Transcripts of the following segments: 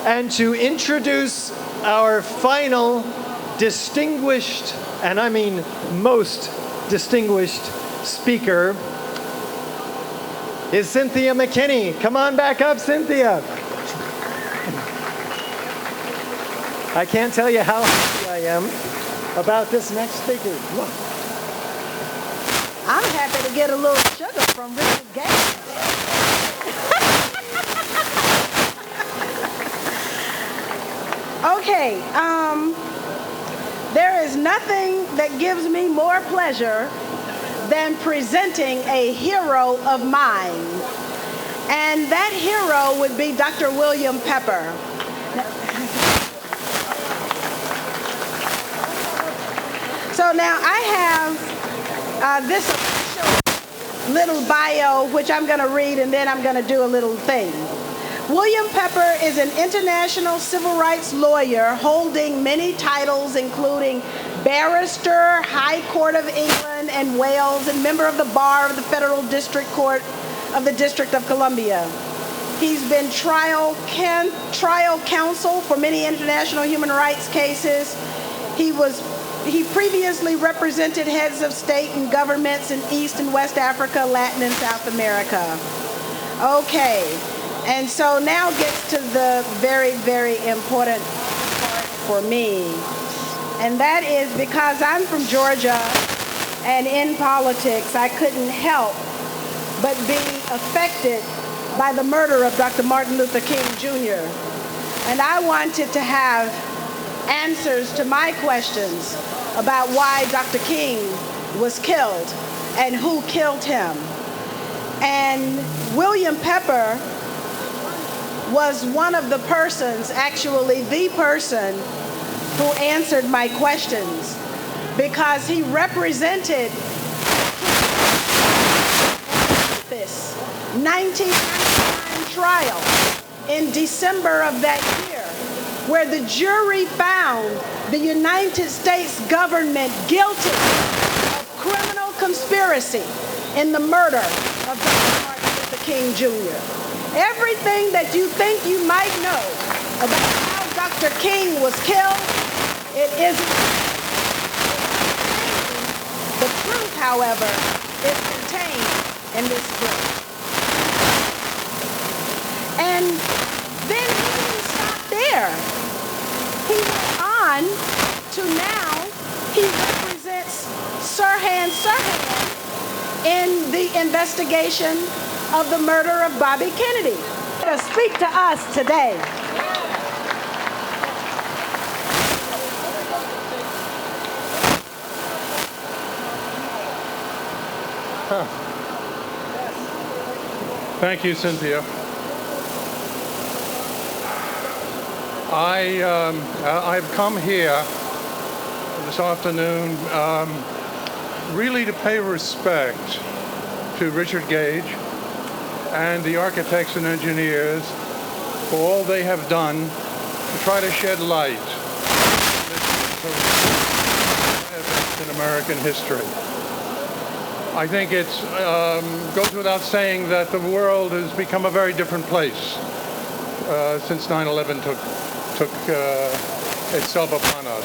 And to introduce our final distinguished, and I mean most distinguished speaker, is Cynthia McKinney. Come on back up, Cynthia. I can't tell you how happy I am about this next speaker. Look. I'm happy to get a little sugar from Richard Gage. Okay, there is nothing that gives me more pleasure than presenting a hero of mine. And that hero would be Dr. William Pepper. So now I have this official little bio, which I'm going to read, and then I'm going to do a little thing. William Pepper is an international civil rights lawyer holding many titles, including barrister, High Court of England and Wales, and member of the bar of the Federal District Court of the District of Columbia. He's been trial counsel for many international human rights cases. He previously represented heads of state and governments in East and West Africa, Latin and South America. Okay, and so now gets to the very, very important part for me. And that is because I'm from Georgia and in politics, I couldn't help but be affected by the murder of Dr. Martin Luther King Jr. And I wanted to have answers to my questions about why Dr. King was killed and who killed him. And William Pepper was one of the persons, actually the person, who answered my questions, because he represented this 1999 trial in December of that year, where the jury found the United States government guilty of criminal conspiracy in the murder of Dr. Martin Luther King Jr. Everything that you think you might know about how Dr. King was killed, it isn't. The truth, however, is contained in this book. And then he didn't stop there. He went on to now, he represents Sirhan Sirhan in the investigation of the murder of Bobby Kennedy. To speak to us today. Thank you, Cynthia. I've come here this afternoon really to pay respect to Richard Gage and the architects and engineers for all they have done to try to shed light in American history. I think it goes without saying that the world has become a very different place since 9/11 took itself upon us.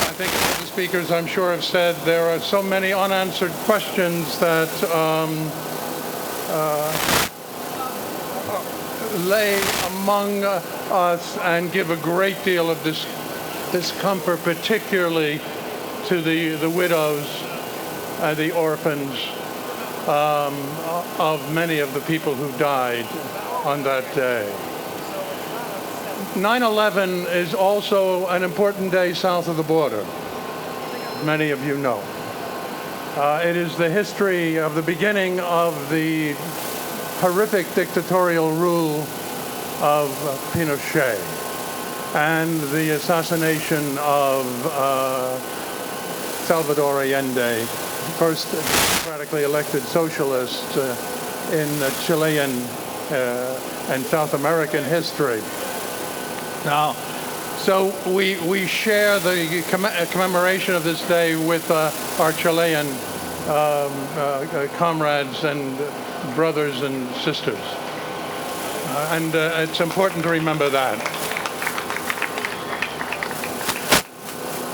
I think the speakers, I'm sure, have said there are so many unanswered questions that lay among us and give a great deal of discomfort, particularly to the widows and the orphans of many of the people who died on that day. 9/11 is also an important day south of the border, many of you know. It is the history of the beginning of the horrific dictatorial rule of Pinochet and the assassination of Salvador Allende, first democratically elected socialist in Chilean and South American history. Now, so we share the commemoration of this day with our Chilean comrades and brothers and sisters. And it's important to remember that.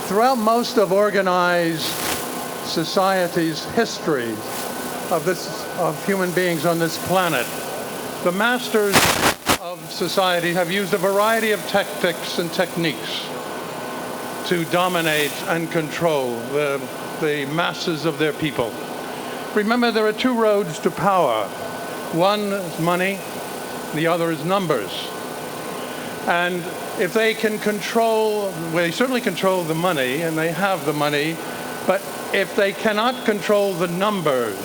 Throughout most of organized society's history of human beings on this planet, the masters of society have used a variety of tactics and techniques to dominate and control the masses of their people. Remember, there are two roads to power. One is money, the other is numbers. And if they can control, well, they certainly control the money, and they have the money, but if they cannot control the numbers,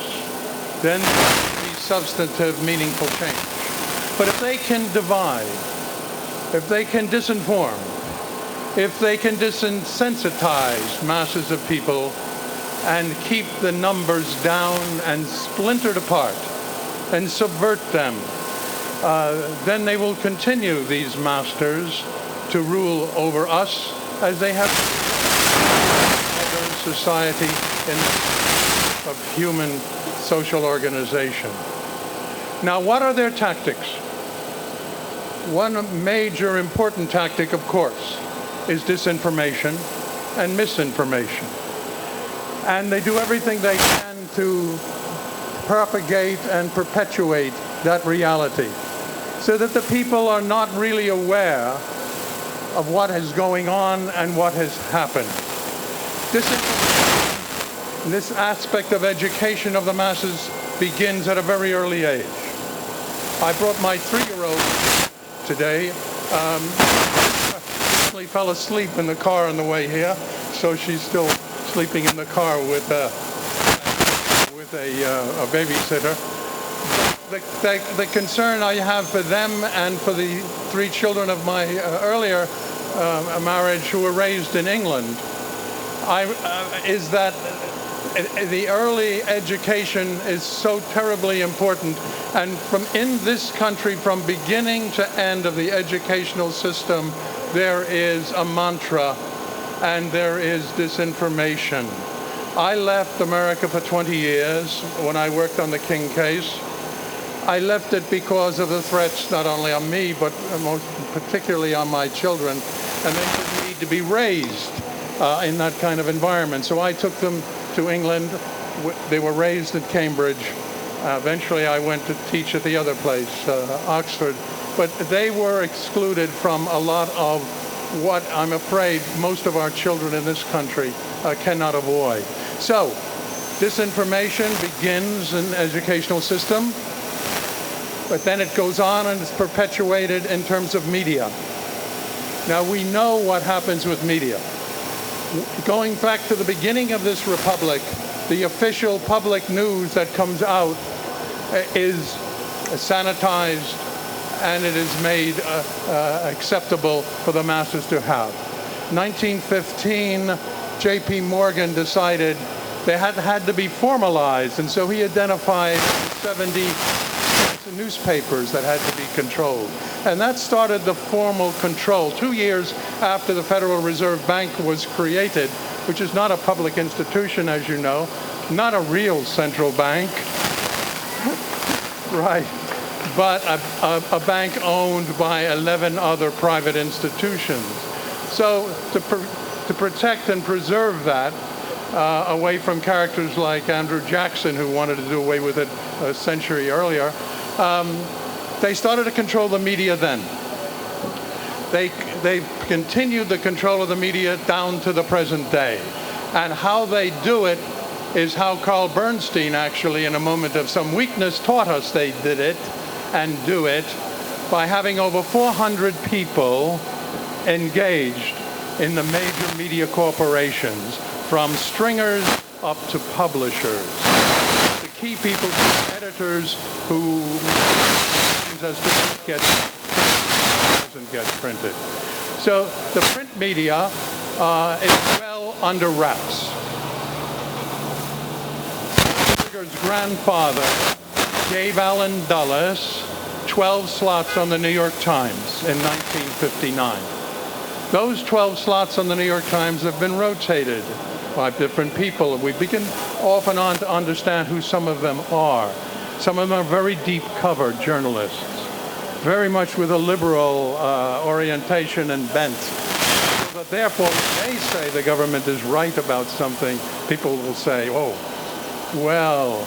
then there will be substantive, meaningful change. But if they can divide, if they can disinform, if they can desensitize masses of people and keep the numbers down and splintered apart and subvert them, then they will continue, these masters, to rule over us as they have modern society of human social organization. Now, what are their tactics? One major important tactic, of course, is disinformation and misinformation. And they do everything they can to propagate and perpetuate that reality, so that the people are not really aware of what is going on and what has happened. This aspect of education of the masses begins at a very early age. I brought my 3-year-old today. She fell asleep in the car on the way here, so she's still sleeping in the car with a babysitter. The concern I have for them and for the 3 children of my earlier marriage who were raised in England is that the early education is so terribly important. And in this country, from beginning to end of the educational system, there is a mantra and there is disinformation. I left America for 20 years when I worked on the King case. I left it because of the threats not only on me, but most particularly on my children, and they didn't need to be raised in that kind of environment. So I took them to England. They were raised at Cambridge. Eventually I went to teach at the other place, Oxford. But they were excluded from a lot of what I'm afraid most of our children in this country cannot avoid. So disinformation begins in the educational system, but then it goes on and is perpetuated in terms of media. Now, we know what happens with media. Going back to the beginning of this republic, the official public news that comes out is sanitized, and it is made acceptable for the masses to have. 1915, J.P. Morgan decided they had to be formalized, and so he identified 70 newspapers that had to be controlled. And that started the formal control. 2 years after the Federal Reserve Bank was created, which is not a public institution, as you know, not a real central bank, right, but a bank owned by 11 other private institutions. So to protect and preserve that, away from characters like Andrew Jackson, who wanted to do away with it a century earlier, they started to control the media then. They continued the control of the media down to the present day. And how they do it is how Carl Bernstein, actually, in a moment of some weakness, taught us they did it and do it by having over 400 people engaged in the major media corporations, from stringers up to publishers. The key people, editors who doesn't get printed. So the print media is well under wraps. His grandfather gave Allen Dulles 12 slots on the New York Times in 1959. Those 12 slots on the New York Times have been rotated by different people. We begin off and on to understand who some of them are. Some of them are very deep cover journalists. very much with a liberal orientation and bent. So that therefore, when they say the government is right about something, people will say, oh, well,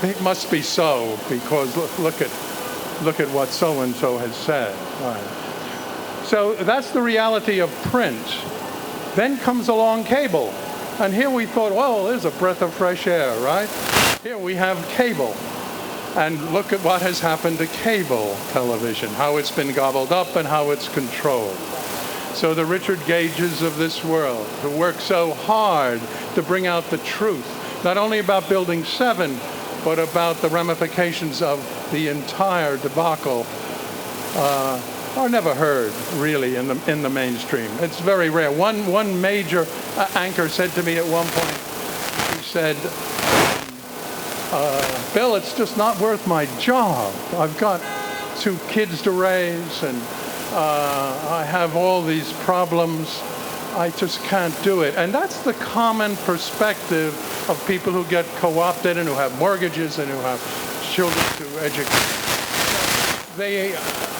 it must be so, because look at what so-and-so has said. Right. So that's the reality of print. Then comes along cable. And here we thought, well, there's a breath of fresh air, right? Here we have cable. And look at what has happened to cable television, how it's been gobbled up and how it's controlled. So the Richard Gages of this world, who work so hard to bring out the truth, not only about Building 7, but about the ramifications of the entire debacle, are never heard really in the mainstream. It's very rare. One major anchor said to me at one point, he said, Bill, it's just not worth my job. I've got 2 kids to raise, and I have all these problems. I just can't do it. And that's the common perspective of people who get co-opted and who have mortgages and who have children to educate. They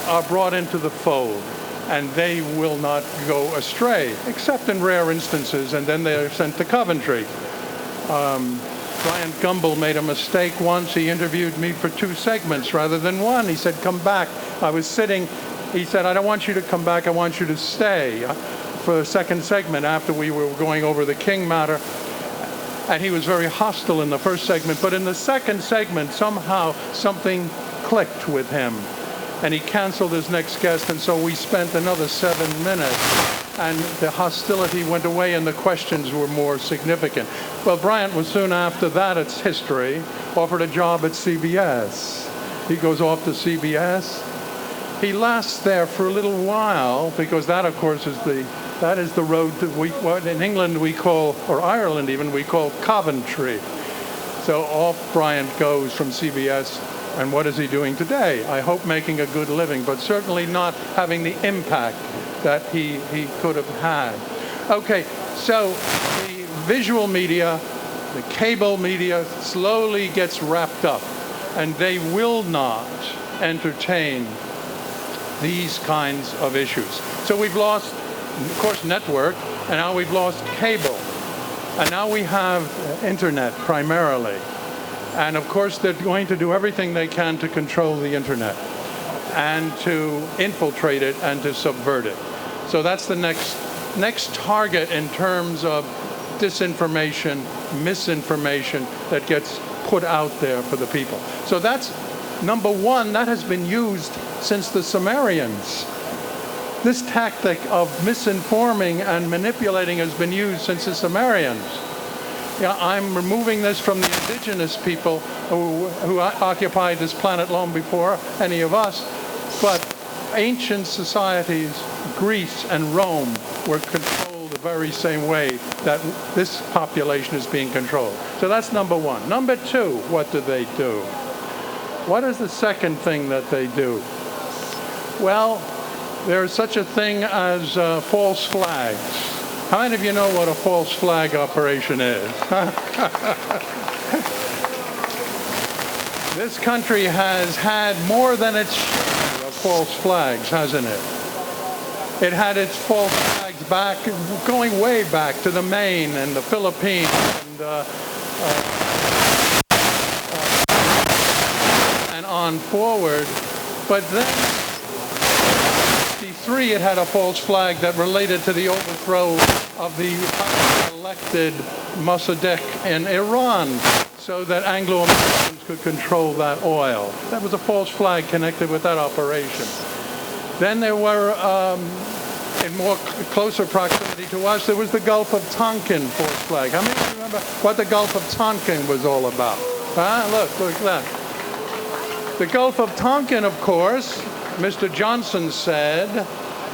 are brought into the fold, and they will not go astray, except in rare instances, and then they're sent to Coventry. Brian Gumble made a mistake once. He interviewed me for 2 segments rather than 1. He said, come back. I was sitting. He said, I don't want you to come back. I want you to stay for the second segment after we were going over the King matter. And he was very hostile in the first segment. But in the second segment, somehow something clicked with him. And he canceled his next guest. And so we spent another 7 minutes. And the hostility went away and the questions were more significant. Well, Bryant was soon after that, it's history, offered a job at CBS. He goes off to CBS. He lasts there for a little while, because that, of course, is the road that what in England we call, or Ireland even, we call Coventry. So off Bryant goes from CBS, and what is he doing today? I hope making a good living, but certainly not having the impact that he could have had. Okay, so the visual media, the cable media slowly gets wrapped up, and they will not entertain these kinds of issues. So we've lost, of course, network, and now we've lost cable. And now we have internet primarily. And of course, they're going to do everything they can to control the internet and to infiltrate it and to subvert it. So that's the next target in terms of disinformation, misinformation that gets put out there for the people. So that's number 1. That has been used since the Sumerians. This tactic of misinforming and manipulating has been used since the Sumerians. Yeah, I'm removing this from the indigenous people who occupied this planet long before any of us, but ancient societies, Greece and Rome, were controlled the very same way that this population is being controlled. So that's number 1. Number 2, what do they do? What is the second thing that they do? Well, there is such a thing as false flags. How many of you know what a false flag operation is? This country has had more than its share of false flags, hasn't it? It had its false flags back, going way back to the Maine and the Philippines and on forward. But then, in 1963, it had a false flag that related to the overthrow of the elected Mossadegh in Iran, so that Anglo-Americans could control that oil. That was a false flag connected with that operation. Then there were, in more closer proximity to us, there was the Gulf of Tonkin false flag. How many of you remember what the Gulf of Tonkin was all about? Look at that. The Gulf of Tonkin, of course, Mr. Johnson said,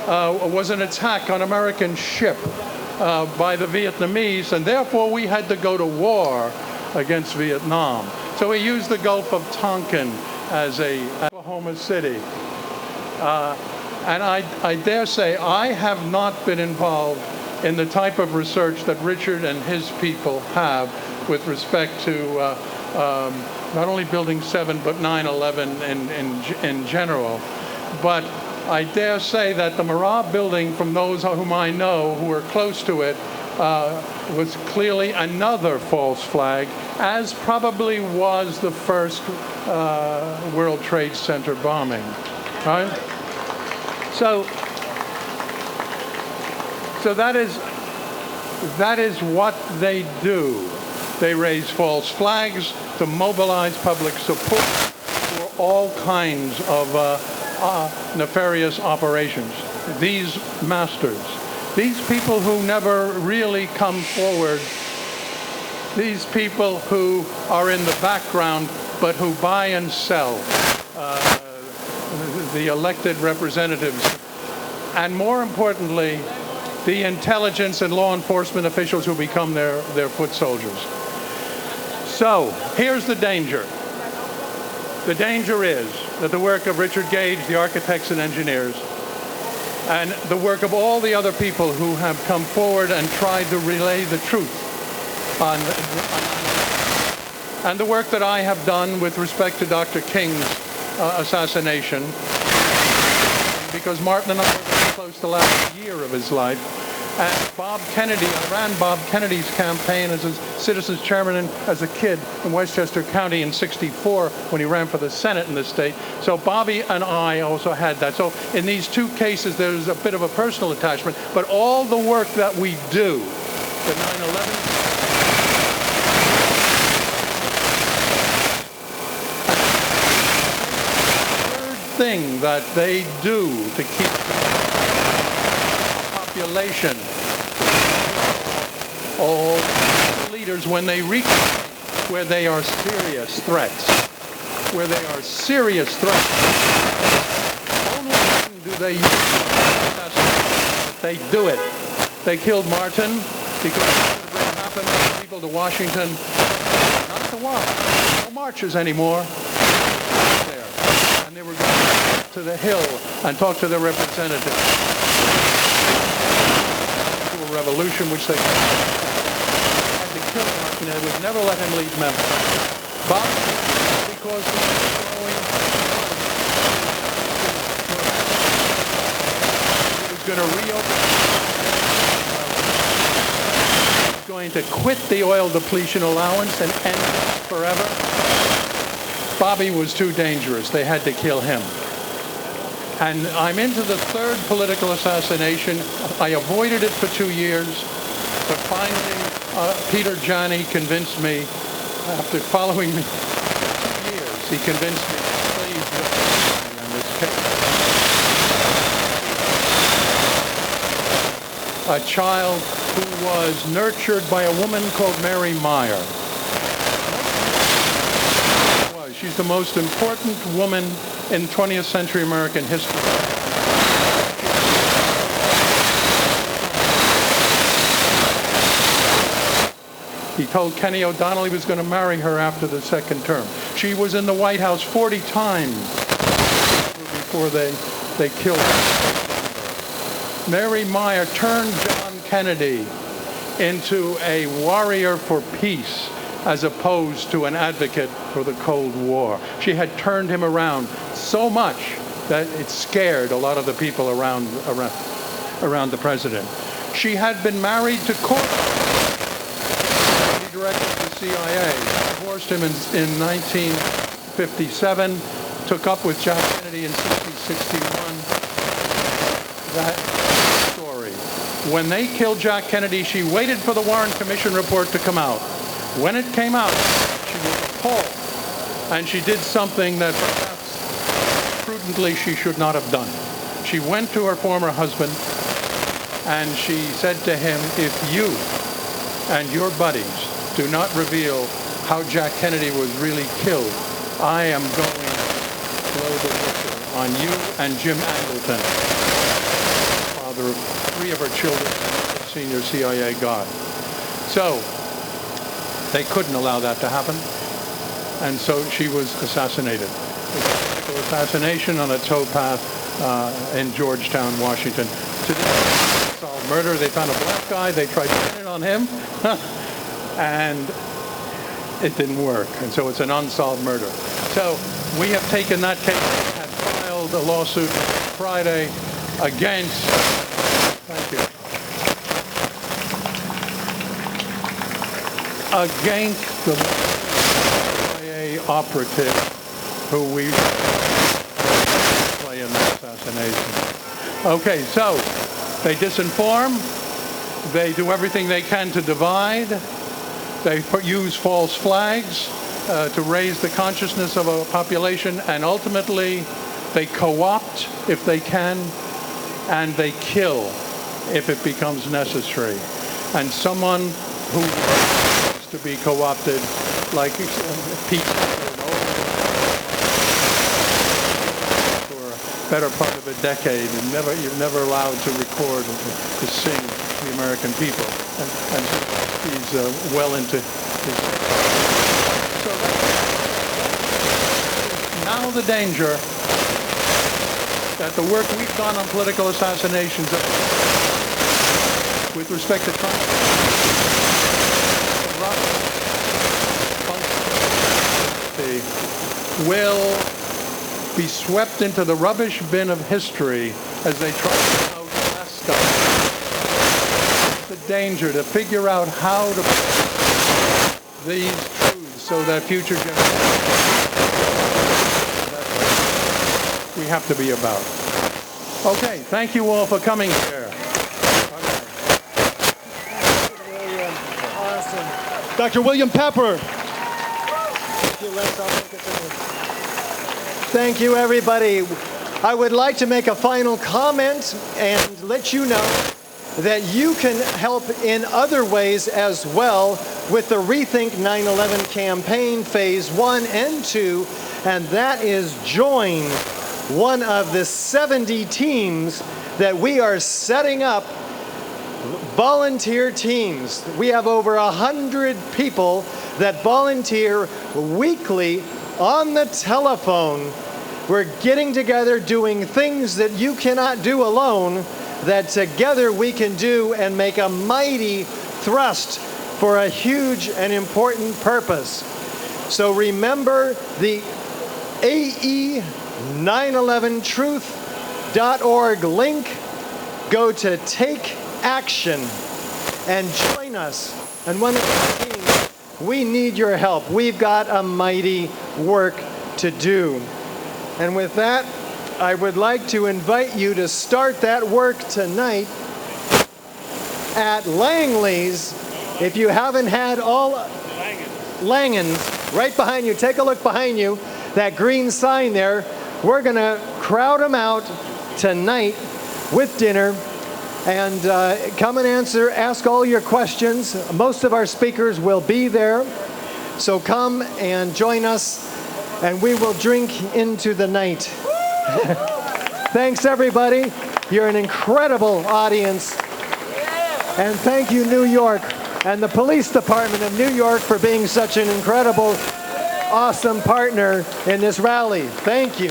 was an attack on American ship by the Vietnamese, and therefore we had to go to war against Vietnam. So he used the Gulf of Tonkin as Oklahoma City. And I dare say I have not been involved in the type of research that Richard and his people have with respect to not only Building 7, but 9/11 in general. But I dare say that the Marat building, from those whom I know who are close to it, was clearly another false flag, as probably was the first World Trade Center bombing. Right? So that is what they do. They raise false flags to mobilize public support for all kinds of nefarious operations. These masters, these people who never really come forward, these people who are in the background but who buy and sell the elected representatives, and more importantly, the intelligence and law enforcement officials who become their foot soldiers. So here's the danger. The danger is that the work of Richard Gage, the architects and engineers, and the work of all the other people who have come forward and tried to relay the truth and the work that I have done with respect to Dr. King's assassination, because Martin and I were very close to the last year of his life. And Bob Kennedy, I ran Bob Kennedy's campaign as a citizens chairman as a kid in Westchester County in '64 when he ran for the Senate in the state. So Bobby and I also had that. So in these two cases, there's a bit of a personal attachment. But all the work that we do, the 9/11, thing that they do to keep the population, all leaders, when they reach where they are serious threats, only when do they use it. They do it. They killed Martin because it happened to people to Washington, not to watch, no marches anymore. And they were going to the Hill and talk to their representatives. To a revolution which they had to kill Martin. They would never let him leave Memphis. But because he was going to reopen, he was going to quit the oil depletion allowance and end it forever. Bobby was too dangerous. They had to kill him. And I'm into the third political assassination. I avoided it for 2 years, but finally Peter Janney convinced me, after following me for 2 years, he convinced me to please work on this case. A child who was nurtured by a woman called Mary Meyer. She's the most important woman in 20th century American history. He told Kenny O'Donnell he was going to marry her after the second term. She was in the White House 40 times before they killed her. Mary Meyer turned John Kennedy into a warrior for peace, as opposed to an advocate for the Cold War. She had turned him around so much that it scared a lot of the people around the president. She had been married to Corbett, the director of the CIA. Divorced him in 1957, took up with Jack Kennedy in 1961. That story. When they killed Jack Kennedy, she waited for the Warren Commission report to come out. When it came out, she was appalled, and she did something that perhaps prudently she should not have done. She went to her former husband, and she said to him, if you and your buddies do not reveal how Jack Kennedy was really killed, I am going to blow the whistle on you and Jim Angleton, father of 3 of her children, senior CIA guard. So they couldn't allow that to happen, and so she was assassinated. It was a political assassination on a towpath in Georgetown, Washington. Today, unsolved murder. They found a black guy. They tried to pin it on him, and it didn't work. And so it's an unsolved murder. So we have taken that case, had trials. filed a lawsuit Friday against, thank you, against the CIA operative who we play in the assassination. Okay, so they disinform, they do everything they can to divide, they use false flags to raise the consciousness of a population, and ultimately they co-opt if they can, and they kill if it becomes necessary. And someone who wants to be co-opted, like Pete, for a better part of a decade, and you're never allowed to record to sing the American people, and he's well into his. So now the danger that the work we've done on political assassinations with respect to Trump will be swept into the rubbish bin of history as they try to outlast us. The danger to figure out how to put these truths so that future generations, we have to be about. Okay, thank you all for coming here. Awesome. Dr. William Pepper. Thank you, everybody. I would like to make a final comment and let you know that you can help in other ways as well with the Rethink 911 campaign phase 1 and 2, and that is join one of the 70 teams that we are setting up, volunteer teams. We have over 100 people that volunteer weekly on the telephone. We're getting together doing things that you cannot do alone, that together we can do and make a mighty thrust for a huge and important purpose. So remember the AE911truth.org link. Go to Take Action and join us. And one of the teams, we need your help. We've got a mighty work to do. And with that, I would like to invite you to start that work tonight at Langley's. If you haven't had all Langens, right behind you, take a look behind you, that green sign there. We're going to crowd them out tonight with dinner. And come and ask all your questions. Most of our speakers will be there. So come and join us, and we will drink into the night. Thanks, everybody. You're an incredible audience. And thank you, New York, and the Police Department of New York for being such an incredible, awesome partner in this rally. Thank you.